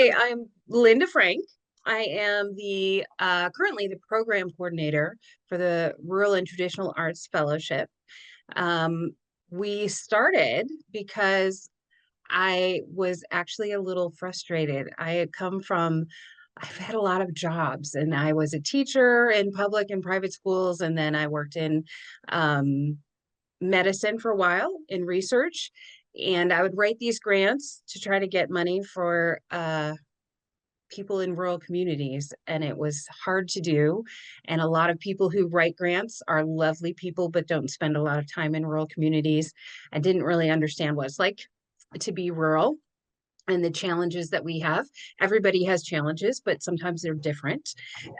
Hi, I'm Linda Frank. I am the currently the program coordinator for the Rural and Traditional Arts Fellowship. Um, we started because I was actually a little frustrated. I've had a lot of jobs, and I was a teacher in public and private schools, and then I worked in um, medicine for a while in research. And I would write these grants to try to get money for people in rural communities, and it was hard to do. And a lot of people who write grants are lovely people but don't spend a lot of time in rural communities and didn't really understand what it's like to be rural and the challenges that we have. Everybody has challenges, but sometimes they're different.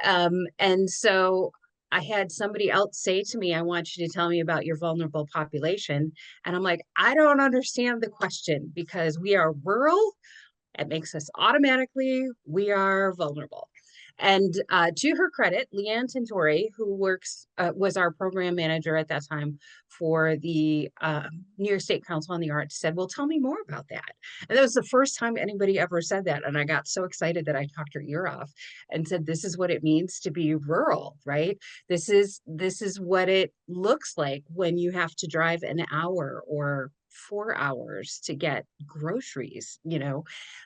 And so I had somebody else say to me, I want you to tell me about your vulnerable population. And I'm like, I don't understand the question because we are rural. It makes us automatically, we are vulnerable. And to her credit, Leanne Tintori, who was our program manager at that time for the New York State Council on the Arts, said, well, tell me more about that. And that was the first time anybody ever said that. And I got so excited that I talked her ear off and said, this is what it means to be rural, right? This is what it looks like when you have to drive an hour or 4 hours to get groceries.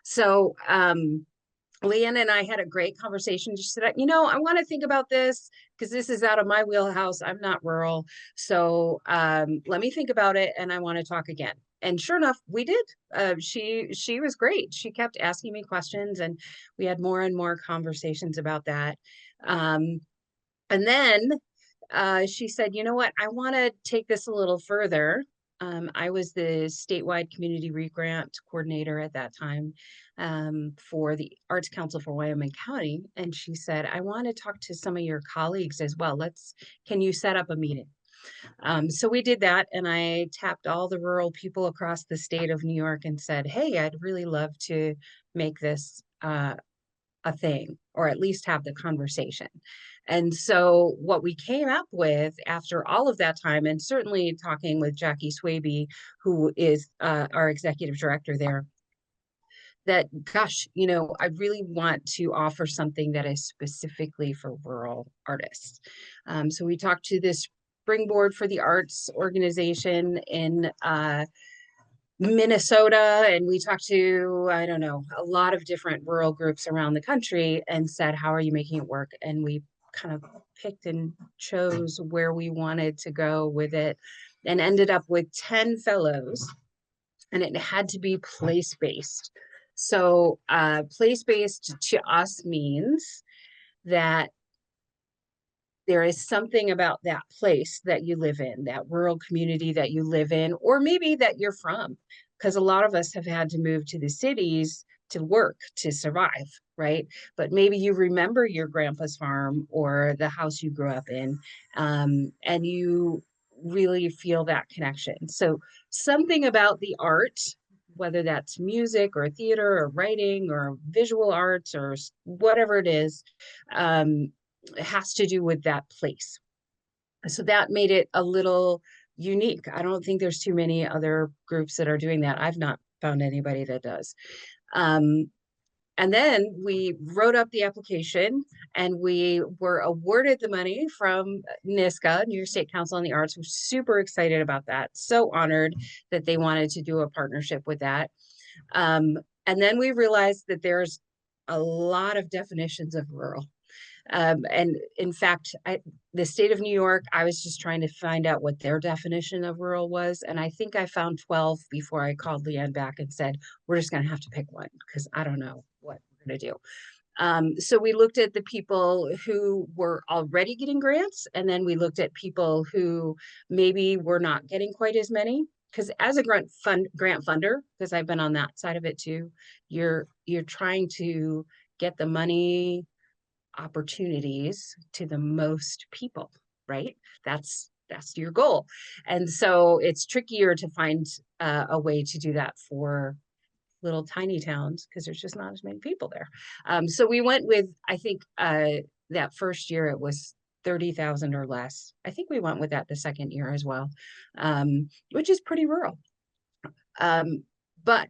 So Leanne and I had a great conversation. She said, I want to think about this because this is out of my wheelhouse. I'm not rural. So let me think about it and I want to talk again. And sure enough, we did. She was great. She kept asking me questions and we had more and more conversations about that. Um, and then she said, you know what, I want to take this a little further. I was the statewide community re-grant coordinator at that time for the Arts Council for Wyoming County. And she said, I want to talk to some of your colleagues as well. Can you set up a meeting? So we did that, and I tapped all the rural people across the state of New York and said, hey, I'd really love to make this a thing, or at least have the conversation. And so what we came up with after all of that time, and certainly talking with Jackie Swaby, who is our executive director there, that, gosh, I really want to offer something that is specifically for rural artists. So we talked to this Springboard for the Arts organization in Minnesota, and we talked to, I don't know, a lot of different rural groups around the country and said, how are you making it work? And we kind of picked and chose where we wanted to go with it and ended up with 10 fellows, and it had to be place-based. So place-based to us means that there is something about that place that you live in, that rural community that you live in, or maybe that you're from, because a lot of us have had to move to the cities to work, to survive, right? But maybe you remember your grandpa's farm or the house you grew up in, and you really feel that connection. So something about the art, whether that's music or theater or writing or visual arts or whatever it is, um, has to do with that place. So that made it a little unique. I don't think there's too many other groups that are doing that. I've not found anybody that does. Um, and then we wrote up the application and we were awarded the money from NISCA, New York State Council on the Arts. We're super excited about that. So honored that they wanted to do a partnership with that. Um, and then we realized that there's a lot of definitions of rural. And in fact, the state of New York, I was just trying to find out what their definition of rural was. And I think I found 12 before I called Leanne back and said, we're just going to have to pick one because I don't know what we're going to do. So we looked at the people who were already getting grants, and then we looked at people who maybe were not getting quite as many. Because as a grant funder, because I've been on that side of it too, you're trying to get the money opportunities to the most people, right? That's your goal. And so it's trickier to find a way to do that for little tiny towns because there's just not as many people there. So we went with, I think that first year it was 30,000 or less. I think we went with that the second year as well, which is pretty rural. But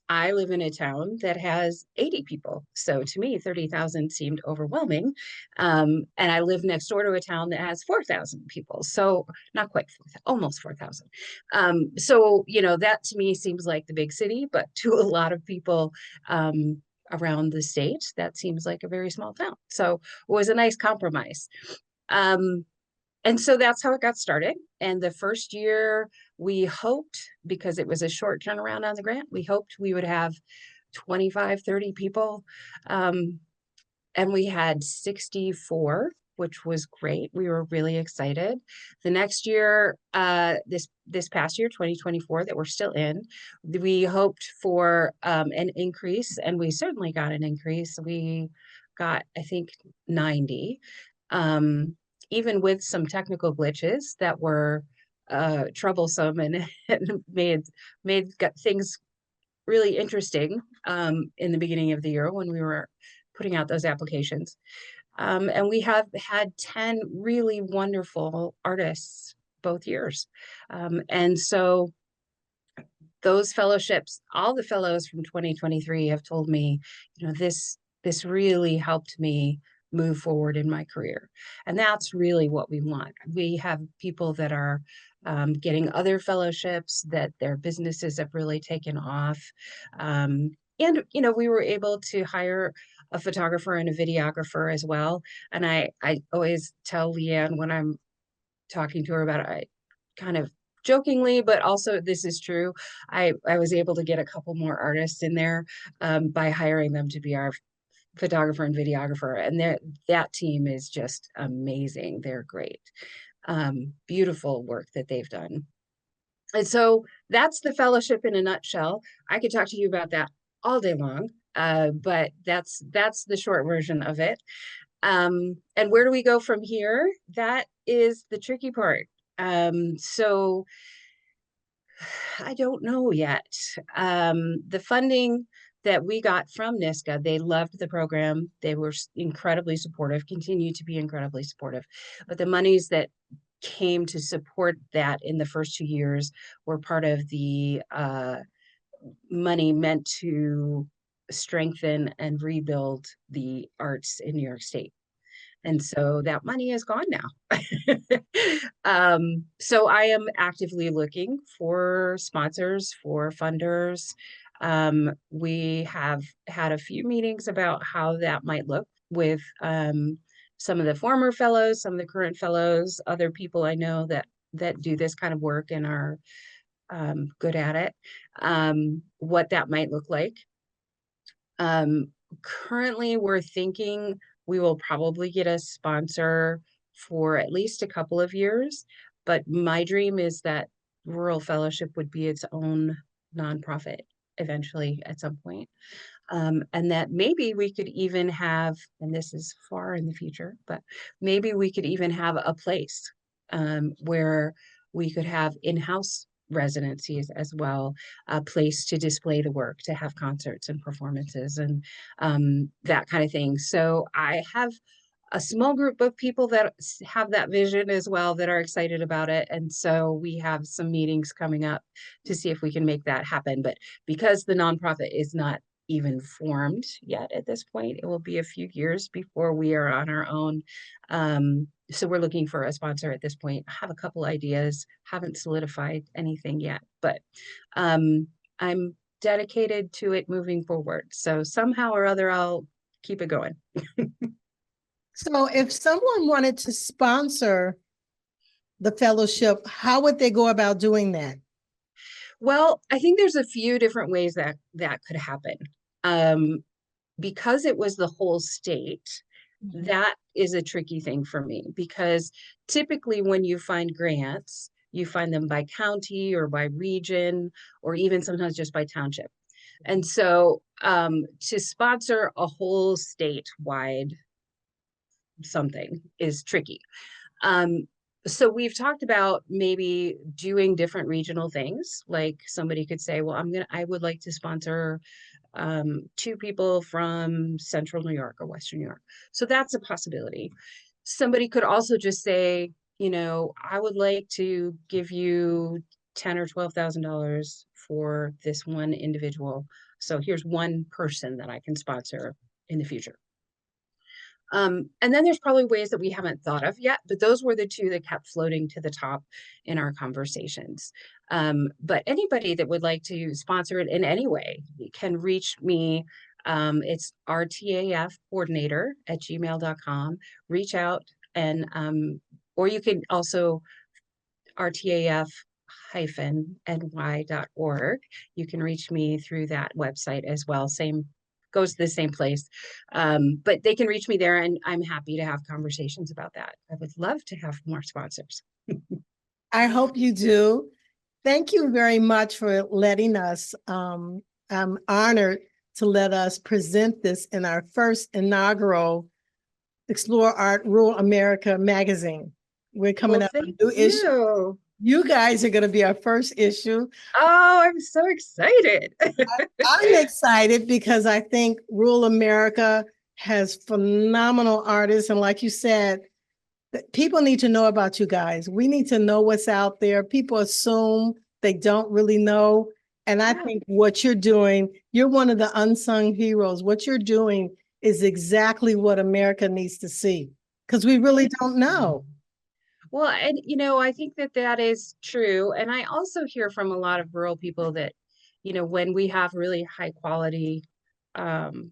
I live in a town that has 80 people. So to me, 30,000 seemed overwhelming. And I live next door to a town that has 4,000 people. So not quite 4,000, almost 4,000. So, that to me seems like the big city, but to a lot of people around the state, that seems like a very small town. So it was a nice compromise. Um, and so that's how it got started. And the first year we hoped, because it was a short turnaround on the grant, we hoped we would have 25, 30 people. Um, and we had 64, which was great. We were really excited. The next year, this past year, 2024, that we're still in, we hoped for an increase, and we certainly got an increase. We got, I think, 90, um, even with some technical glitches that were troublesome and, and made things really interesting in the beginning of the year when we were putting out those applications. And we have had 10 really wonderful artists both years. And so those fellowships, all the fellows from 2023 have told me, this really helped me move forward in my career. And that's really what we want. We have people that are getting other fellowships, that their businesses have really taken off. And, we were able to hire a photographer and a videographer as well. And I always tell Leanne when I'm talking to her about it, I kind of jokingly, but also this is true. I was able to get a couple more artists in there by hiring them to be our photographer and videographer, and that team is just amazing. They're great, beautiful work that they've done. And so that's the fellowship in a nutshell. I could talk to you about that all day long, but that's the short version of it. And where do we go from here? That is the tricky part. So I don't know yet. The funding that we got from NISCA, they loved the program. They were incredibly supportive, continue to be incredibly supportive. But the monies that came to support that in the first 2 years were part of the money meant to strengthen and rebuild the arts in New York State. And so that money is gone now. So I am actively looking for sponsors, for funders. We have had a few meetings about how that might look with some of the former fellows, some of the current fellows, other people I know that do this kind of work and are good at it, what that might look like. Currently, we're thinking we will probably get a sponsor for at least a couple of years, but my dream is that Rural Fellowship would be its own nonprofit eventually at some point. And that maybe we could even have, and this is far in the future, but maybe we could even have a place where we could have in-house residencies as well, a place to display the work, to have concerts and performances and that kind of thing. So I have a small group of people that have that vision as well, that are excited about it. And so we have some meetings coming up to see if we can make that happen. But because the nonprofit is not even formed yet at this point, it will be a few years before we are on our own. So we're looking for a sponsor at this point. I have a couple ideas, haven't solidified anything yet, but I'm dedicated to it moving forward. So somehow or other, I'll keep it going. So if someone wanted to sponsor the fellowship, how would they go about doing that? Well, I think there's a few different ways that could happen. Because it was the whole state, that is a tricky thing for me, because typically when you find grants, you find them by county or by region, or even sometimes just by township. And so to sponsor a whole statewide something is tricky. So we've talked about maybe doing different regional things. Like somebody could say, well, I would like to sponsor 2 people from central New York or Western New York. So that's a possibility. Somebody could also just say, I would like to give you 10 or $12,000 for this one individual. So here's one person that I can sponsor in the future. And then there's probably ways that we haven't thought of yet, but those were the two that kept floating to the top in our conversations. But anybody that would like to sponsor it in any way can reach me. It's rtafcoordinator@gmail.com. Reach out and or you can also rtaf-ny.org. You can reach me through that website as well. Same goes to the same place. But they can reach me there and I'm happy to have conversations about that. I would love to have more sponsors. I hope you do. Thank you very much for letting us. I'm honored to let us present this in our first inaugural Explore Art Rural America magazine. We're coming Well, up with thank a new issue. you. You guys are going to be our first issue. Oh, I'm so excited. I'm excited because I think rural America has phenomenal artists. And like you said, people need to know about you guys. We need to know what's out there. People assume they don't really know. And I Yeah. think what you're doing, you're one of the unsung heroes. What you're doing is exactly what America needs to see because we really don't know. Well, and I think that that is true. And I also hear from a lot of rural people that, when we have really high quality um,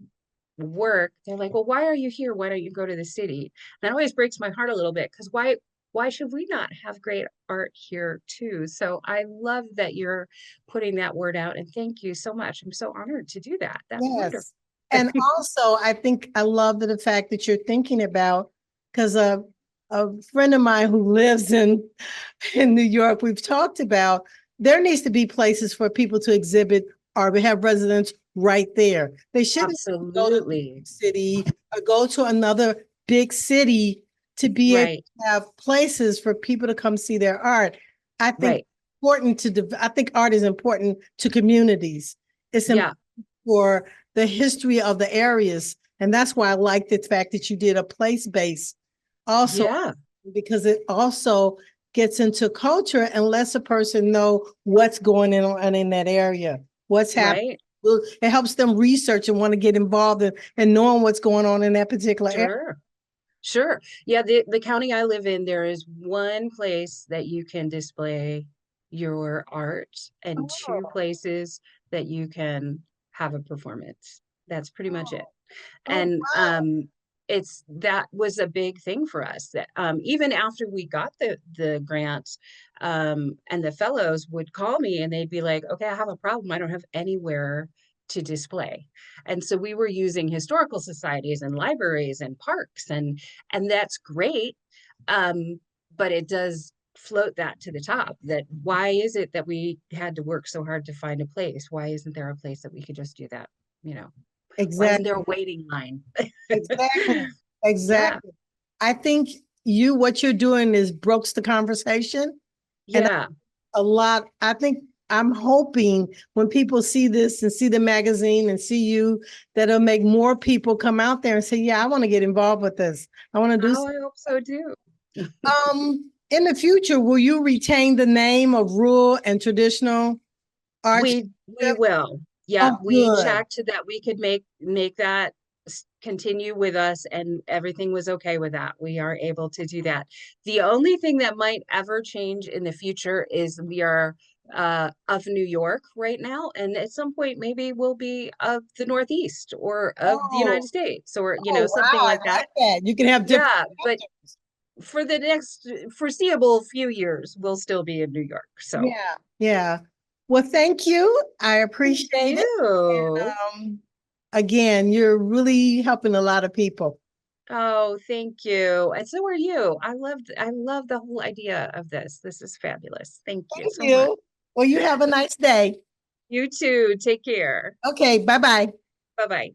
work, they're like, well, why are you here? Why don't you go to the city? And that always breaks my heart a little bit because why should we not have great art here too? So I love that you're putting that word out and thank you so much. I'm so honored to do that. That's wonderful. Yes. And also, I think I love the fact that you're thinking about, because a friend of mine who lives in New York, we've talked about there needs to be places for people to exhibit or have residents right there. They shouldn't go to the Absolutely. big city or go to another big city to be able Right. to have places for people to come see their art. I think Right. important I think art is important to communities. It's important Yeah. for the history of the areas. And that's why I like the fact that you did a place base also, Yeah. because it also gets into culture and lets a person know what's going on in that area, what's happening. Right. Well, it helps them research and want to get involved in knowing what's going on in that particular area. Sure. Sure. Yeah, the county I live in, there is one place that you can display your art and two Oh, places that you can have a performance. That's pretty much it. oh, And wow. it's that was a big thing for us that even after we got the grant and the fellows would call me and they'd be like, okay, I have a problem. I don't have anywhere to display. And so we were using historical societies and libraries and parks and that's great. But it does float that to the top that why is it that we had to work so hard to find a place? Why isn't there a place that we could just do that? You know, why isn't there a Exactly. waiting line? Exactly. Yeah, Exactly. I think what you're doing is brooks the conversation. And yeah. I think I'm hoping when people see this and see the magazine and see you, that it'll make more people come out there and say, yeah, I want to get involved with this. I want to do Oh, I hope so too. in the future, will you retain the name of rural and traditional arts? We will. Yeah, Oh, we good. checked that we could make that continue with us and everything was okay with that. We are able to do that. The only thing that might ever change in the future is we are of New York right now and at some point maybe we'll be of the Northeast or of the United Oh, States or oh, something wow. I like like that. that. You can have different. Yeah, but for the next foreseeable few years we'll still be in New York. So Yeah. Yeah. Well, thank you. I thank appreciate it. you. Again, you're really helping a lot of people. Oh, thank you. And so are you. I love the whole idea of this. This is fabulous. Thank you Thank so much. you. Well, you have a nice day. You too. Take care. Okay. Bye bye. Bye-bye.